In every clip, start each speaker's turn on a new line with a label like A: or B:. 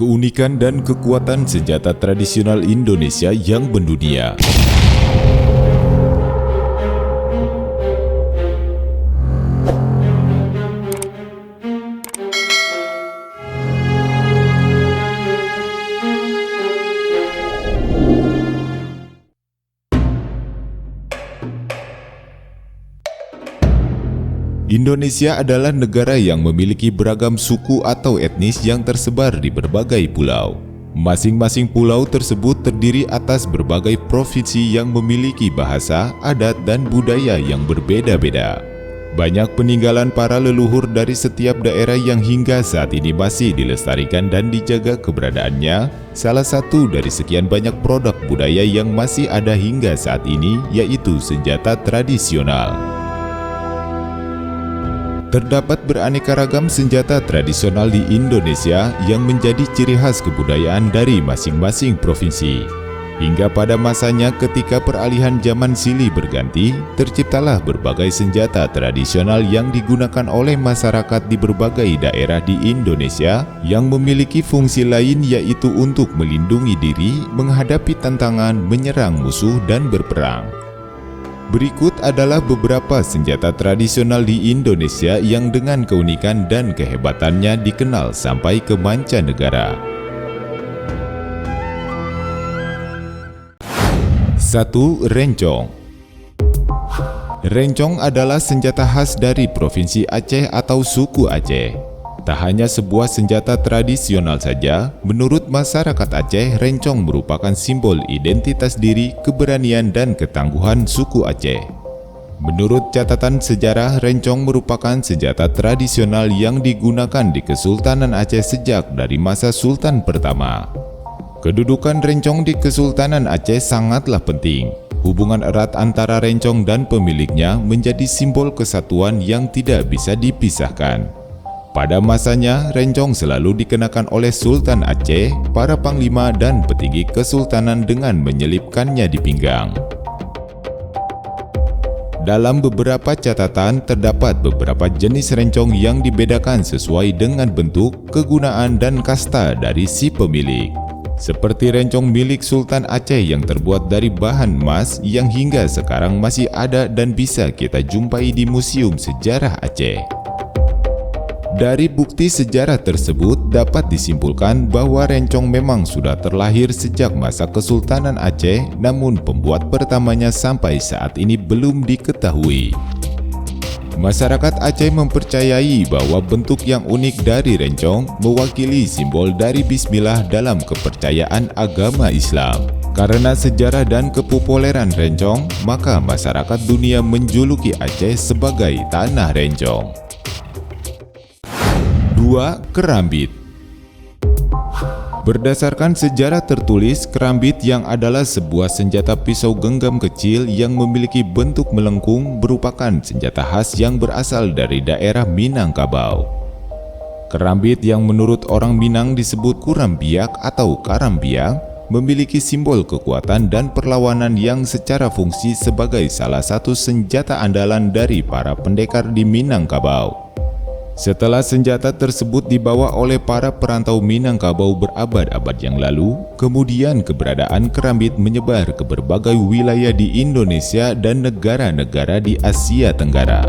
A: Keunikan dan kekuatan senjata tradisional Indonesia yang mendunia. Indonesia adalah negara yang memiliki beragam suku atau etnis yang tersebar di berbagai pulau. Masing-masing pulau tersebut terdiri atas berbagai provinsi yang memiliki bahasa, adat, dan budaya yang berbeda-beda. Banyak peninggalan para leluhur dari setiap daerah yang hingga saat ini masih dilestarikan dan dijaga keberadaannya. Salah satu dari sekian banyak produk budaya yang masih ada hingga saat ini yaitu senjata tradisional. Terdapat beraneka ragam senjata tradisional di Indonesia yang menjadi ciri khas kebudayaan dari masing-masing provinsi. Hingga pada masanya ketika peralihan zaman silih berganti, terciptalah berbagai senjata tradisional yang digunakan oleh masyarakat di berbagai daerah di Indonesia yang memiliki fungsi lain yaitu untuk melindungi diri, menghadapi tantangan, menyerang musuh, dan berperang. Berikut adalah beberapa senjata tradisional di Indonesia yang dengan keunikan dan kehebatannya dikenal sampai ke mancanegara. 1. Rencong. Rencong adalah senjata khas dari Provinsi Aceh atau suku Aceh. Tak hanya sebuah senjata tradisional saja, menurut masyarakat Aceh, rencong merupakan simbol identitas diri, keberanian, dan ketangguhan suku Aceh. Menurut catatan sejarah, rencong merupakan senjata tradisional yang digunakan di Kesultanan Aceh sejak dari masa Sultan pertama. Kedudukan rencong di Kesultanan Aceh sangatlah penting. Hubungan erat antara rencong dan pemiliknya menjadi simbol kesatuan yang tidak bisa dipisahkan. Pada masanya, rencong selalu dikenakan oleh Sultan Aceh, para panglima, dan petinggi kesultanan dengan menyelipkannya di pinggang. Dalam beberapa catatan, terdapat beberapa jenis rencong yang dibedakan sesuai dengan bentuk, kegunaan, dan kasta dari si pemilik. Seperti rencong milik Sultan Aceh yang terbuat dari bahan emas yang hingga sekarang masih ada dan bisa kita jumpai di Museum Sejarah Aceh. Dari bukti sejarah tersebut dapat disimpulkan bahwa rencong memang sudah terlahir sejak masa Kesultanan Aceh, namun pembuat pertamanya sampai saat ini belum diketahui. Masyarakat Aceh mempercayai bahwa bentuk yang unik dari rencong mewakili simbol dari Bismillah dalam kepercayaan agama Islam. Karena sejarah dan kepopuleran rencong, maka masyarakat dunia menjuluki Aceh sebagai tanah rencong. 2. Kerambit. Berdasarkan sejarah tertulis, kerambit yang adalah sebuah senjata pisau genggam kecil yang memiliki bentuk melengkung merupakan senjata khas yang berasal dari daerah Minangkabau. Kerambit yang menurut orang Minang disebut kurambiak atau karambiak memiliki simbol kekuatan dan perlawanan yang secara fungsi sebagai salah satu senjata andalan dari para pendekar di Minangkabau. Setelah senjata tersebut dibawa oleh para perantau Minangkabau berabad-abad yang lalu, kemudian keberadaan kerambit menyebar ke berbagai wilayah di Indonesia dan negara-negara di Asia Tenggara.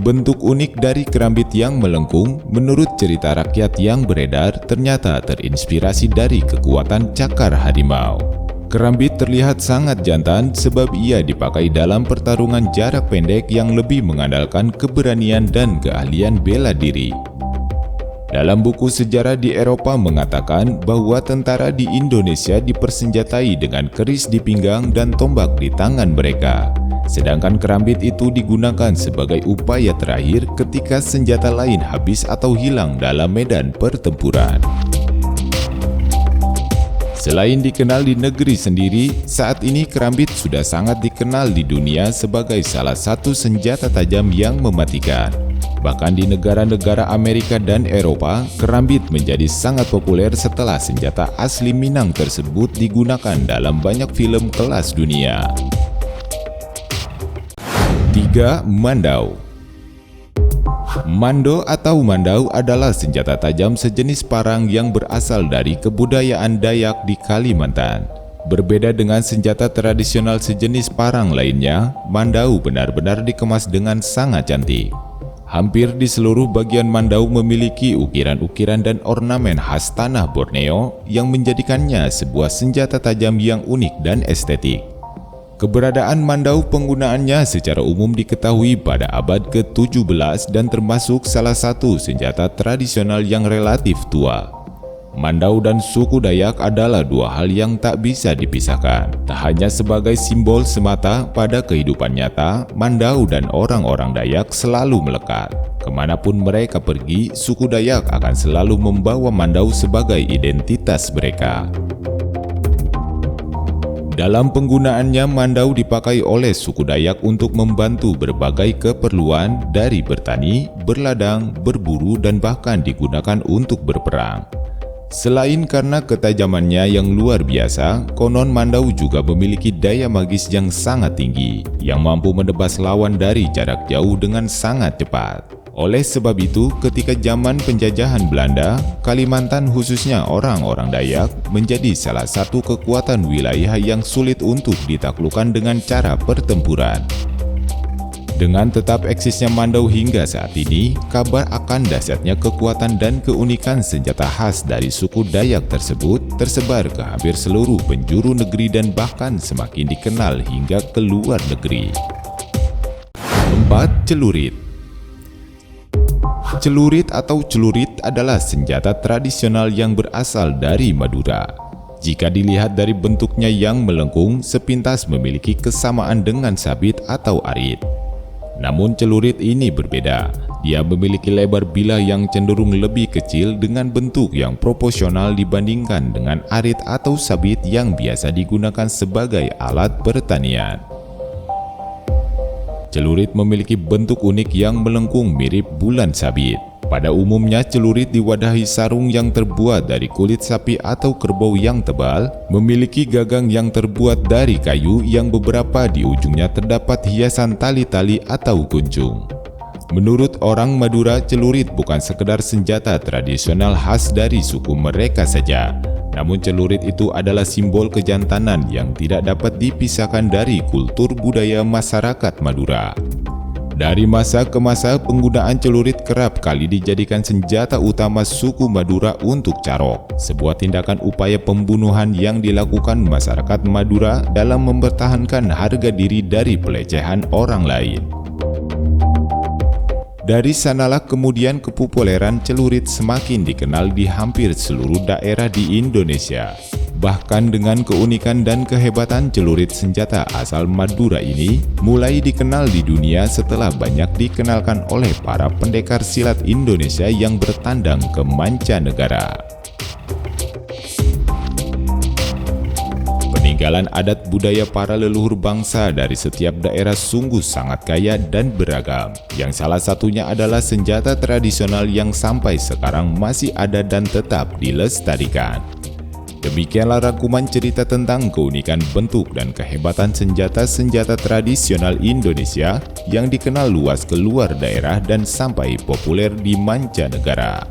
A: Bentuk unik dari kerambit yang melengkung, menurut cerita rakyat yang beredar, ternyata terinspirasi dari kekuatan cakar harimau. Kerambit terlihat sangat jantan sebab ia dipakai dalam pertarungan jarak pendek yang lebih mengandalkan keberanian dan keahlian bela diri. Dalam buku sejarah di Eropa mengatakan bahwa tentara di Indonesia dipersenjatai dengan keris di pinggang dan tombak di tangan mereka. Sedangkan kerambit itu digunakan sebagai upaya terakhir ketika senjata lain habis atau hilang dalam medan pertempuran. Selain dikenal di negeri sendiri, saat ini kerambit sudah sangat dikenal di dunia sebagai salah satu senjata tajam yang mematikan. Bahkan di negara-negara Amerika dan Eropa, kerambit menjadi sangat populer setelah senjata asli Minang tersebut digunakan dalam banyak film kelas dunia. 3. Mandau. Mando atau mandau adalah senjata tajam sejenis parang yang berasal dari kebudayaan Dayak di Kalimantan. Berbeda dengan senjata tradisional sejenis parang lainnya, mandau benar-benar dikemas dengan sangat cantik. Hampir di seluruh bagian mandau memiliki ukiran-ukiran dan ornamen khas tanah Borneo yang menjadikannya sebuah senjata tajam yang unik dan estetik. Keberadaan mandau penggunaannya secara umum diketahui pada abad ke-17 dan termasuk salah satu senjata tradisional yang relatif tua. Mandau dan suku Dayak adalah dua hal yang tak bisa dipisahkan. Tak hanya sebagai simbol semata, pada kehidupan nyata, Mandau dan orang-orang Dayak selalu melekat. Kemanapun mereka pergi, suku Dayak akan selalu membawa mandau sebagai identitas mereka. Dalam penggunaannya, mandau dipakai oleh suku Dayak untuk membantu berbagai keperluan dari bertani, berladang, berburu, dan bahkan digunakan untuk berperang. Selain karena ketajamannya yang luar biasa, konon mandau juga memiliki daya magis yang sangat tinggi, yang mampu menebas lawan dari jarak jauh dengan sangat cepat. Oleh sebab itu, ketika zaman penjajahan Belanda, Kalimantan khususnya orang-orang Dayak menjadi salah satu kekuatan wilayah yang sulit untuk ditaklukkan dengan cara pertempuran. Dengan tetap eksisnya mandau hingga saat ini, kabar akan dahsyatnya kekuatan dan keunikan senjata khas dari suku Dayak tersebut tersebar ke hampir seluruh penjuru negeri dan bahkan semakin dikenal hingga ke luar negeri. 4. Celurit. Celurit atau celurit adalah senjata tradisional yang berasal dari Madura. Jika dilihat dari bentuknya yang melengkung, sepintas memiliki kesamaan dengan sabit atau arit. Namun celurit ini berbeda. Dia memiliki lebar bilah yang cenderung lebih kecil dengan bentuk yang proporsional dibandingkan dengan arit atau sabit yang biasa digunakan sebagai alat pertanian. Celurit memiliki bentuk unik yang melengkung mirip bulan sabit. Pada umumnya, celurit diwadahi sarung yang terbuat dari kulit sapi atau kerbau yang tebal, memiliki gagang yang terbuat dari kayu yang beberapa di ujungnya terdapat hiasan tali-tali atau kuncung. Menurut orang Madura, celurit bukan sekedar senjata tradisional khas dari suku mereka saja. Namun celurit itu adalah simbol kejantanan yang tidak dapat dipisahkan dari kultur budaya masyarakat Madura. Dari masa ke masa, penggunaan celurit kerap kali dijadikan senjata utama suku Madura untuk carok, sebuah tindakan upaya pembunuhan yang dilakukan masyarakat Madura dalam mempertahankan harga diri dari pelecehan orang lain. Dari sanalah kemudian kepopuleran celurit semakin dikenal di hampir seluruh daerah di Indonesia. Bahkan dengan keunikan dan kehebatan celurit senjata asal Madura ini mulai dikenal di dunia setelah banyak dikenalkan oleh para pendekar silat Indonesia yang bertandang ke mancanegara. Peninggalan adat budaya para leluhur bangsa dari setiap daerah sungguh sangat kaya dan beragam, yang salah satunya adalah senjata tradisional yang sampai sekarang masih ada dan tetap dilestarikan. Demikianlah rangkuman cerita tentang keunikan bentuk dan kehebatan senjata-senjata tradisional Indonesia yang dikenal luas ke luar daerah dan sampai populer di mancanegara.